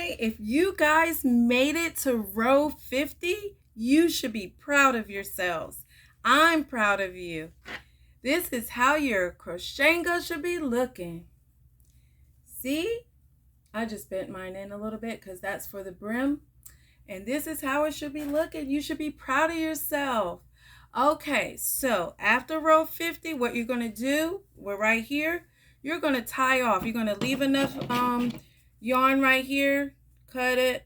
Okay, if you guys made it to row 50, you should be proud of yourselves. I'm proud of you. This is how your Krochango should be looking. See? I just bent mine in a little bit because that's for the brim. And this is how it should be looking. You should be proud of yourself. Okay, so after row 50, what you're going to do, we're right here. You're going to tie off. You're going to leave enough yarn right here. Cut it.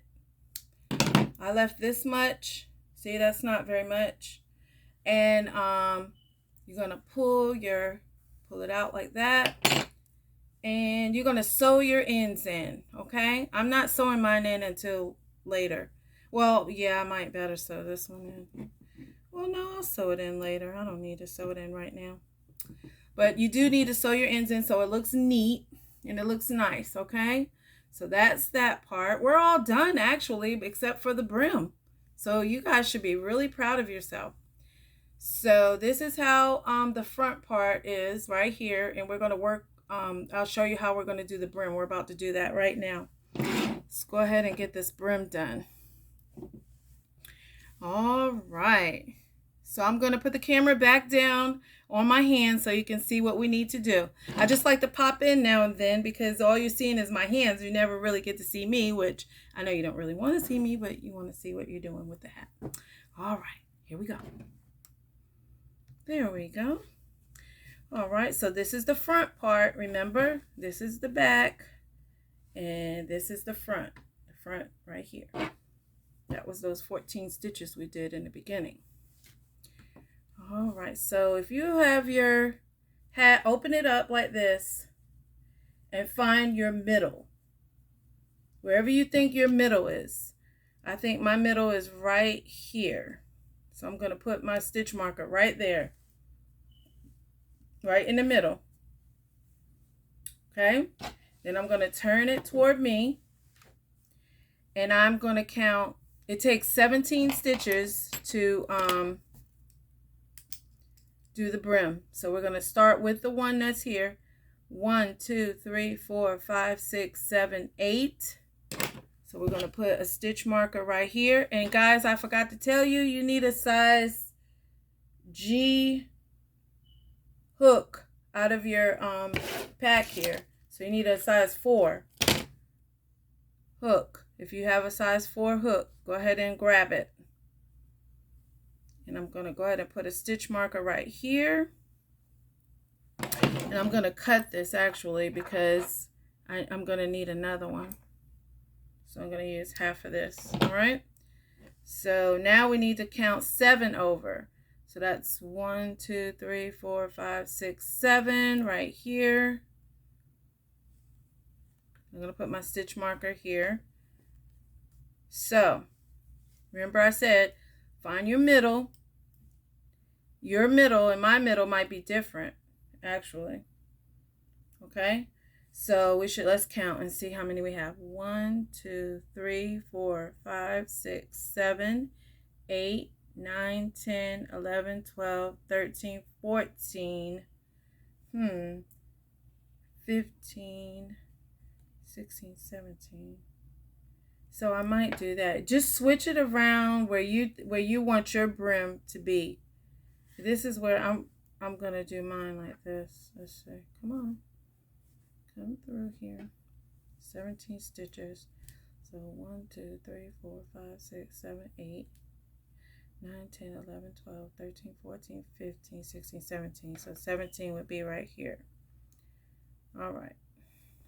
I left this much. See, that's not very much. And you're going to pull it out like that. And you're going to sew your ends in, okay? I'm not sewing mine in until later. Well, yeah, I might better sew this one in. Well, no, I'll sew it in later. I don't need to sew it in right now. But you do need to sew your ends in so it looks neat and it looks nice, okay? So that's that part. We're all done, actually, except for the brim. So you guys should be really proud of yourself. So this is how the front part is right here. And we're going to work. I'll show you how we're going to do the brim. We're about to do that right now. Let's go ahead and get this brim done. All right. So I'm going to put the camera back down on my hand so you can see what we need to do. I just like to pop in now and then because all you're seeing is my hands. You never really get to see me, which I know you don't really want to see me, but you want to see what you're doing with the hat. All right. Here we go. There we go. All right, so this is the front part. Remember, this is the back, and this is the front right here. That was those 14 stitches we did in the beginning. All right, so if you have your hat, open it up like this and find your middle. Wherever you think your middle is. I think my middle is right here. So I'm going to put my stitch marker right there. Right in the middle. Okay, then I'm going to turn it toward me and I'm going to count. It takes 17 stitches to do the brim. So we're going to start with the one that's here. 1, 2, 3, 4, 5, 6, 7, 8. So we're going to put a stitch marker right here. And guys, I forgot to tell you, you need a size G hook out of your pack here. So you need a size 4 hook. If you have a size 4 hook, go ahead and grab it. And I'm going to go ahead and put a stitch marker right here. And I'm going to cut this actually because I'm going to need another one. So I'm going to use half of this. All right. So now we need to count 7 over. So that's 1, 2, 3, 4, 5, 6, 7 right here. I'm going to put my stitch marker here. So remember I said find your middle. Your middle and my middle might be different actually. Okay. So let's count and see how many we have. 1, 2, 3, 4, 5, 6, 7, 8, 9, 10, 11, 12, 13, 14, 15, 16, 17. So I might do that. Just switch it around where you want your brim to be. This is where I'm going to do mine like this. Let's see. Come on. Come through here. 17 stitches. So 1, 2, 3, 4, 5, 6, 7, 8. 9, 10, 11, 12, 13, 14, 15, 16, 17. So 17 would be right here. All right.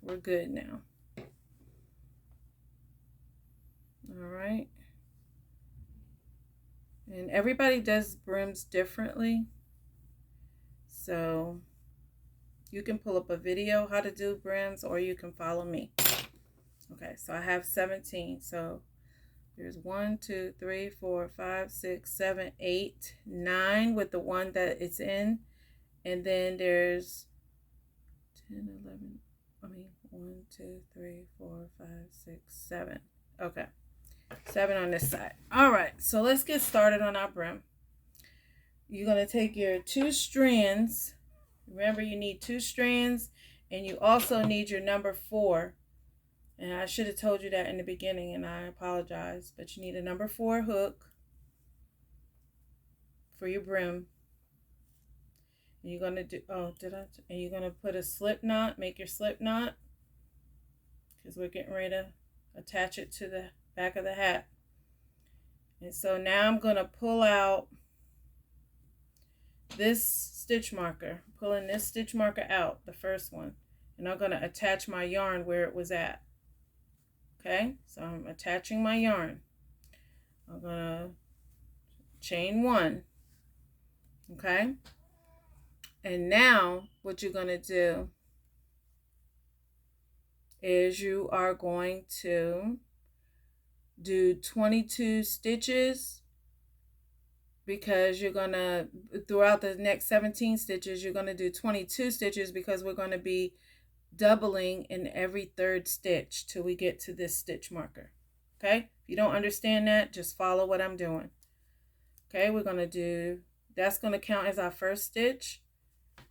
We're good now. All right. And everybody does brims differently. So you can pull up a video how to do brims or you can follow me. Okay, so I have 17. So there's 1, 2, 3, 4, 5, 6, 7, 8, 9 with the one that it's in. And then there's 10, 11, 1, 2, 3, 4, 5, 6, 7. Okay, 7 on this side. All right, so let's get started on our brim. You're going to take your 2 strands. Remember, you need 2 strands, and you also need your number 4 And I should have told you that in the beginning, and I apologize. But you need a number 4 hook for your brim. And you're gonna do, and you're gonna put a slip knot, make your slip knot, because we're getting ready to attach it to the back of the hat. And so now I'm gonna pull out this stitch marker, pulling this stitch marker out, the first one, and I'm gonna attach my yarn where it was at. Okay, so I'm attaching my yarn. I'm gonna chain 1. Okay, and now what you're gonna do is you are going to do 22 stitches, because you're gonna, throughout the next 17 stitches, you're gonna do 22 stitches, because we're gonna be doubling in every 3rd stitch till we get to this stitch marker. Okay, if you don't understand that, just follow what I'm doing. Okay, we're gonna do, that's gonna count as our 1st stitch.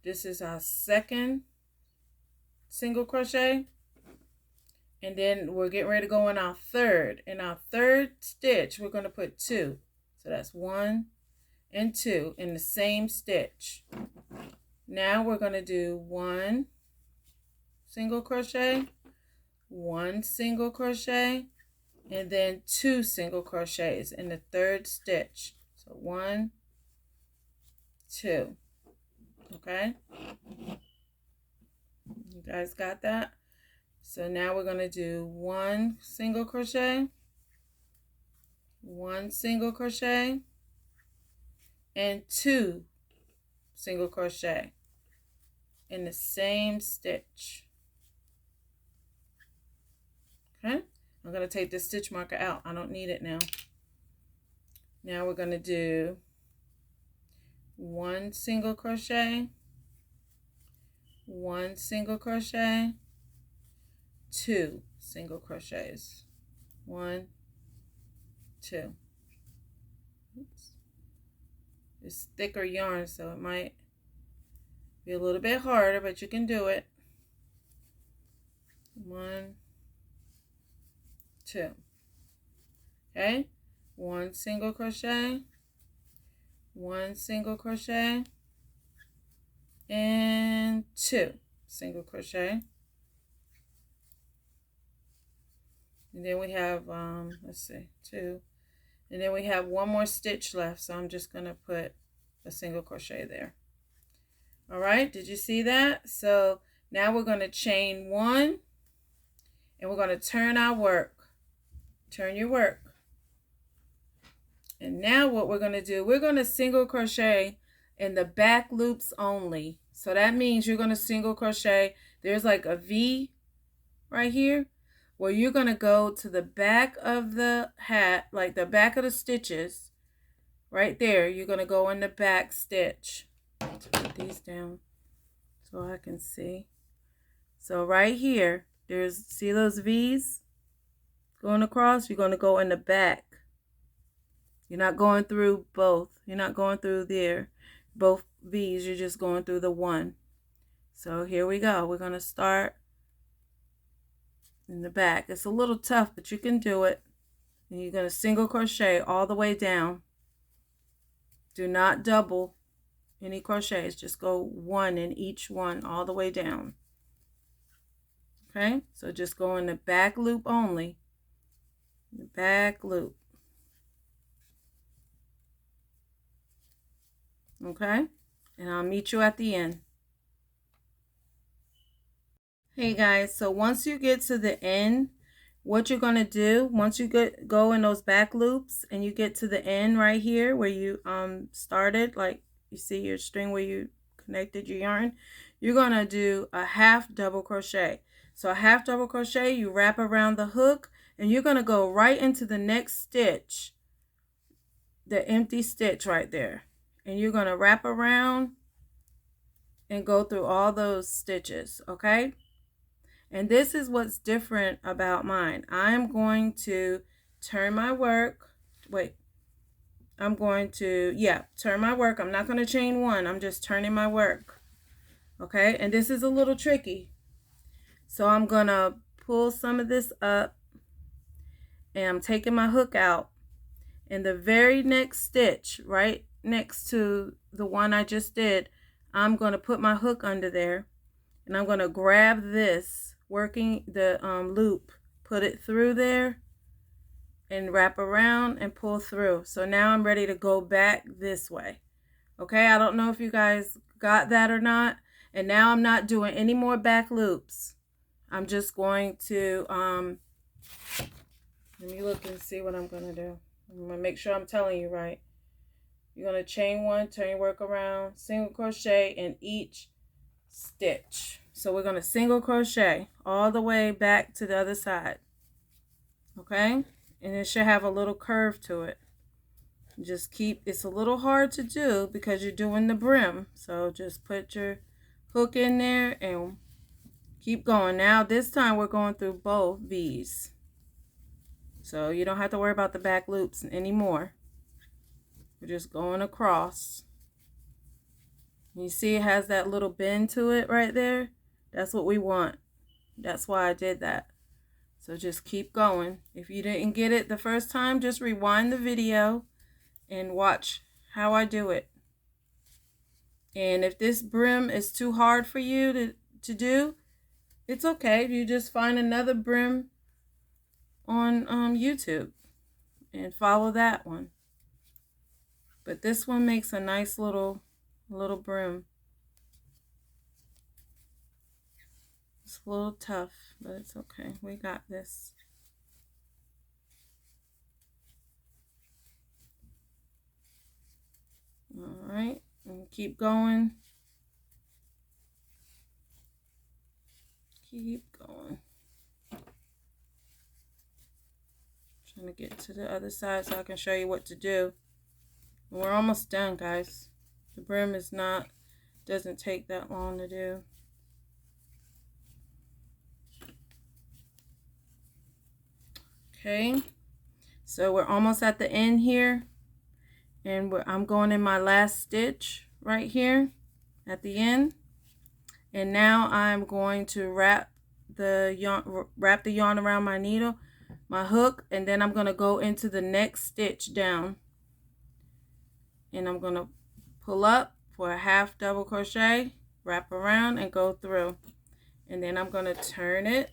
This is our 2nd single crochet, and then we're getting ready to go in our 3rd. In our 3rd stitch, we're gonna put 2. So that's 1 and 2 in the same stitch. Now we're gonna do 1 single crochet, 1 single crochet, and then 2 single crochets in the 3rd stitch. So 1, 2. Okay, you guys got that? So now we're going to do 1 single crochet, 1 single crochet, and 2 single crochet in the same stitch. Okay, I'm going to take this stitch marker out. I don't need it now. Now we're going to do 1 single crochet, 1 single crochet, 2 single crochets, 1, 2. Oops. It's thicker yarn, so it might be a little bit harder, but you can do it. 1, 2. Okay, 1 single crochet, 1 single crochet, and 2 single crochet. And then we have, let's see, 2. And then we have 1 more stitch left, so I'm just going to put a single crochet there. All right, did you see that? So now we're going to chain 1, and we're going to turn our work. Turn your work. And now what we're going to do, we're going to single crochet in the back loops only. So that means you're going to single crochet. There's like a V right here where you're going to go to the back of the hat, like the back of the stitches. Right there, you're going to go in the back stitch. Let's put these down so I can see. So right here, see those V's going across? You're going to go in the back. You're not going through both. You're not going through there, both V's. You're just going through the one. So here we go. We're going to start in the back. It's a little tough, but you can do it. And you're going to single crochet all the way down. Do not double any crochets. Just go 1 in each one all the way down. Okay? So just go in the back loop only. The back loop. Okay? And I'll meet you at the end. Hey guys, so once you get to the end, what you're going to do, once you go in those back loops and you get to the end right here where you started, like you see your string where you connected your yarn, you're going to do a half double crochet. So a half double crochet, you wrap around the hook and you're going to go right into the next stitch, the empty stitch right there. And you're going to wrap around and go through all those stitches, okay? And this is what's different about mine. I'm going to turn my work. I'm going to, turn my work. I'm not going to chain 1. I'm just turning my work. Okay, and this is a little tricky. So I'm going to pull some of this up, and I'm taking my hook out. In the very next stitch, right next to the one I just did, I'm going to put my hook under there, and I'm going to grab this, working the loop, put it through there, and wrap around and pull through. So now I'm ready to go back this way. Okay, I don't know if you guys got that or not. And now I'm not doing any more back loops. I'm just going to, let me look and see what I'm going to do. I'm going to make sure I'm telling you right. You're going to chain one, turn your work around, single crochet in each stitch. So we're going to single crochet all the way back to the other side. Okay? And it should have a little curve to it. Just keep, it's a little hard to do because you're doing the brim. So just put your hook in there and keep going. Now this time we're going through both V's. So you don't have to worry about the back loops anymore. We're just going across. You see it has that little bend to it right there? That's what we want. That's why I did that. So just keep going. If you didn't get it the first time, just rewind the video and watch how I do it. And if this brim is too hard for you to do, it's okay. You just find another brim on YouTube and follow that one. But this one makes a nice little brim. It's a little tough, but it's okay. We got this. All right, and keep going. Keep going. Trying to get to the other side so I can show you what to do. And we're almost done, guys. The brim is not, doesn't take that long to do. Okay, so we're almost at the end here, and I'm going in my last stitch right here at the end, and now I'm going to wrap the yarn around my needle, my hook, and then I'm going to go into the next stitch down, and I'm going to pull up for a half double crochet, wrap around, and go through, and then I'm going to turn it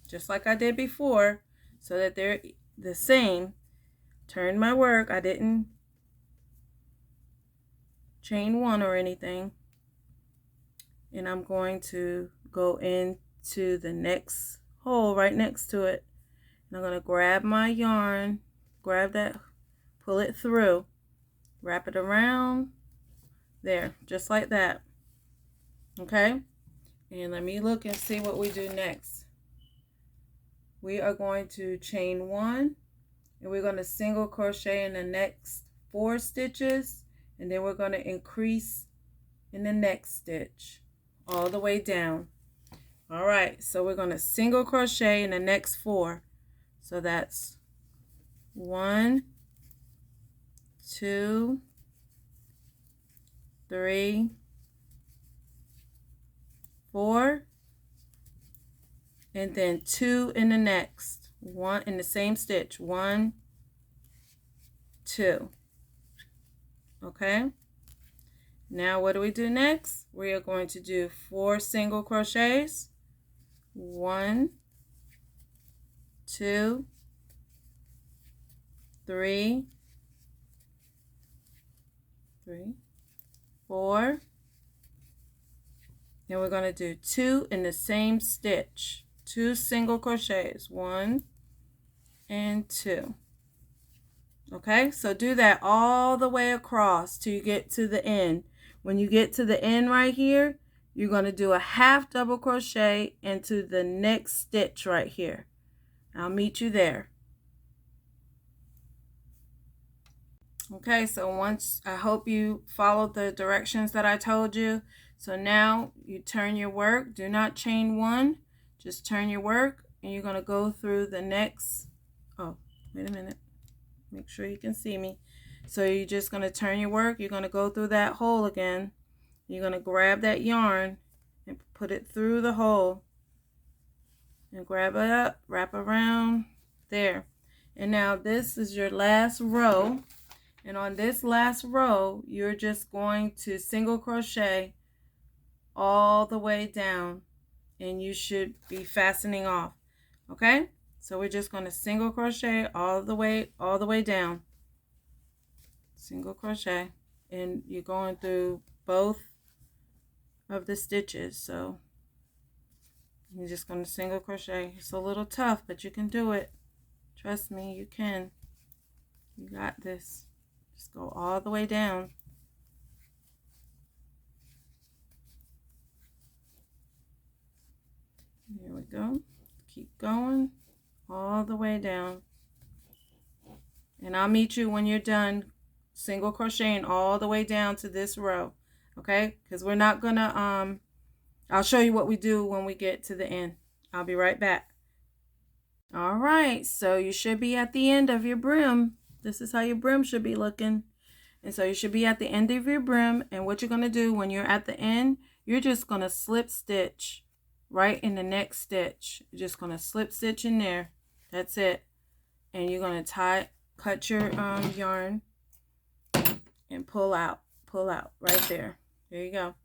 just like I did before, so that they're the same. Turn my work. I didn't chain one or anything. And I'm going to go into the next hole right next to it. And I'm going to grab my yarn, grab that, pull it through, wrap it around there, just like that. Okay? And let me look and see what we do next. We are going to chain one, and we're going to single crochet in the next 4 stitches, and then we're going to increase in the next stitch all the way down. All right, so we're going to single crochet in the next 4. So that's 1, 2, 3, 4, and then 2 in the next, 1 in the same stitch, 1, 2. Okay, now what do we do next? We are going to do 4 single crochets, 1, 2, 3, 4, and we're going to do 2 in the same stitch. 2 single crochets, 1 and 2. Okay, so do that all the way across till you get to the end. When you get to the end right here, you're going to do a half double crochet into the next stitch right here. I'll meet you there. Okay, so once, I hope you followed the directions that I told you. So now you turn your work, do not chain one. Just turn your work, and you're going to go through the next, oh, wait a minute. Make sure you can see me. So you're just going to turn your work. You're going to go through that hole again. You're going to grab that yarn and put it through the hole and grab it up, wrap around there. And now this is your last row. And on this last row, you're just going to single crochet all the way down, and you should be fastening off. Okay? So we're just going to single crochet all the way down. Single crochet, and you're going through both of the stitches. So you're just going to single crochet. It's a little tough, but you can do it. Trust me, you can. You got this. Just go all the way down. Here we go. Keep going all the way down. And I'll meet you when you're done single crocheting all the way down to this row. Okay? Because we're not gonna, I'll show you what we do when we get to the end. I'll be right back. All right, so you should be at the end of your brim. This is how your brim should be looking. And so you should be at the end of your brim. And what you're going to do when you're at the end, you're just going to slip stitch right in the next stitch. You're just going to slip stitch in there. That's it. And you're going to cut your yarn and pull out right there. There you go.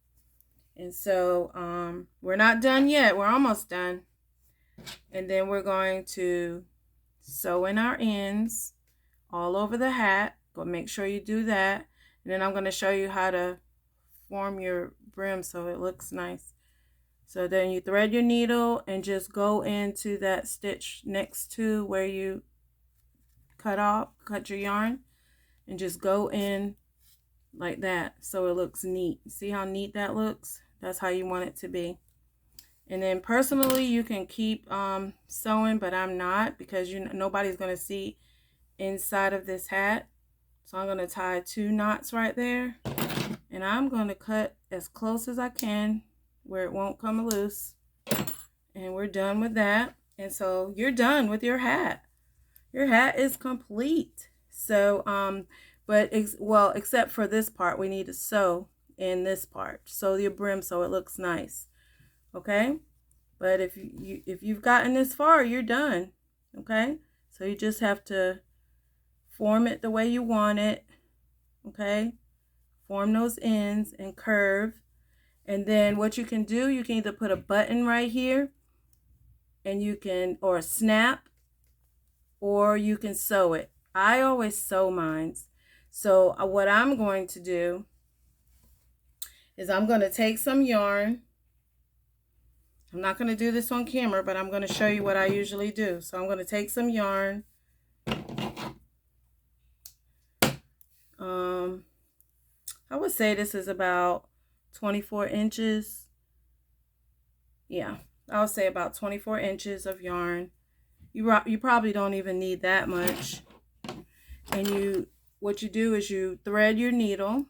And so we're not done yet. We're almost done. And then we're going to sew in our ends all over the hat. Go make sure you do that. And then I'm going to show you how to form your brim so it looks nice. So then you thread your needle and just go into that stitch next to where you cut your yarn, and just go in like that so it looks neat. See how neat that looks? That's how you want it to be. And then personally, you can keep sewing, but I'm not, because nobody's going to see inside of this hat. So I'm going to tie 2 knots right there, and I'm going to cut as close as I can where it won't come loose. And we're done with that. And so you're done with your hat. Your hat is complete. So, except for this part, we need to sew in this part. Sew your brim so it looks nice. Okay? But if you've gotten this far, you're done. Okay? So you just have to form it the way you want it. Okay? Form those ends and curve. And then what you can do, you can either put a button right here, and or a snap, or you can sew it. I always sew mine. So what I'm going to do is I'm going to take some yarn. I'm not going to do this on camera, but I'm going to show you what I usually do. So I'm going to take some yarn. I would say this is about 24 inches. Yeah, I would say about 24 inches of yarn. You probably don't even need that much. And what you do is you thread your needle.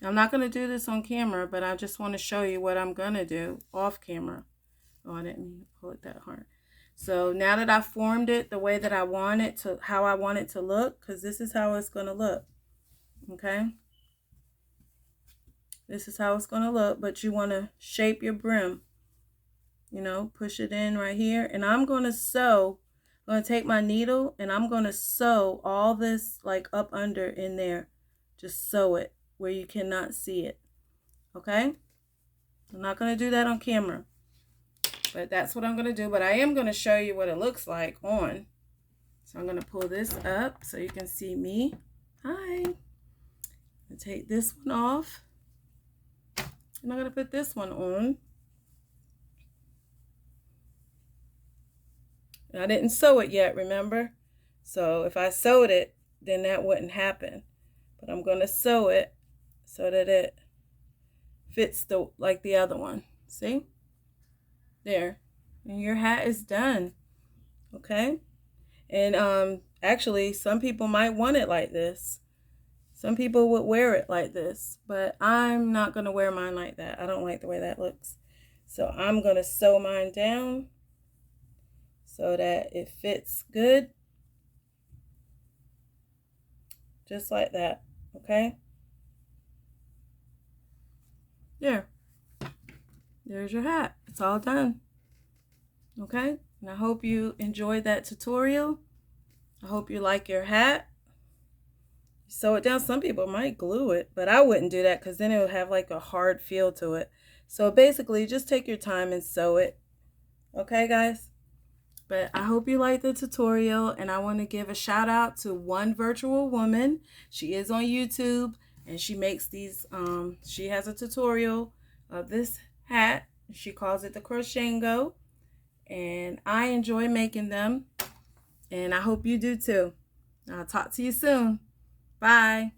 I'm not going to do this on camera, but I just want to show you what I'm going to do off camera. Oh, I didn't mean to pull it that hard. So now that I formed it the way that I want it to, how I want it to look, because this is how it's going to look. Okay? This is how it's going to look, but you want to shape your brim. You know, push it in right here. And I'm going to sew. I'm going to take my needle and I'm going to sew all this like up under in there. Just sew it where you cannot see it. Okay? I'm not going to do that on camera. But that's what I'm going to do. But I am going to show you what it looks like on. So I'm going to pull this up so you can see me. Hi. I'm going to take this one off. And I'm going to put this one on. I didn't sew it yet, remember? So if I sewed it, then that wouldn't happen. But I'm going to sew it so that it fits like the other one. See? There. And your hat is done. Okay? And actually, some people might want it like this. Some people would wear it like this. But I'm not going to wear mine like that. I don't like the way that looks. So I'm going to sew mine down so that it fits good. Just like that. Okay? There. There's your hat. It's all done. Okay, and I hope you enjoyed that tutorial. I hope you like your hat. Sew it down. Some people might glue it, but I wouldn't do that because then it would have like a hard feel to it. So basically, just take your time and sew it. Okay, guys? But I hope you liked the tutorial, and I want to give a shout out to One Virtual Woman. She is on YouTube, and she makes these, she has a tutorial of this hat. She calls it the Krochango, and I enjoy making them, and I hope you do too. I'll talk to you soon. Bye.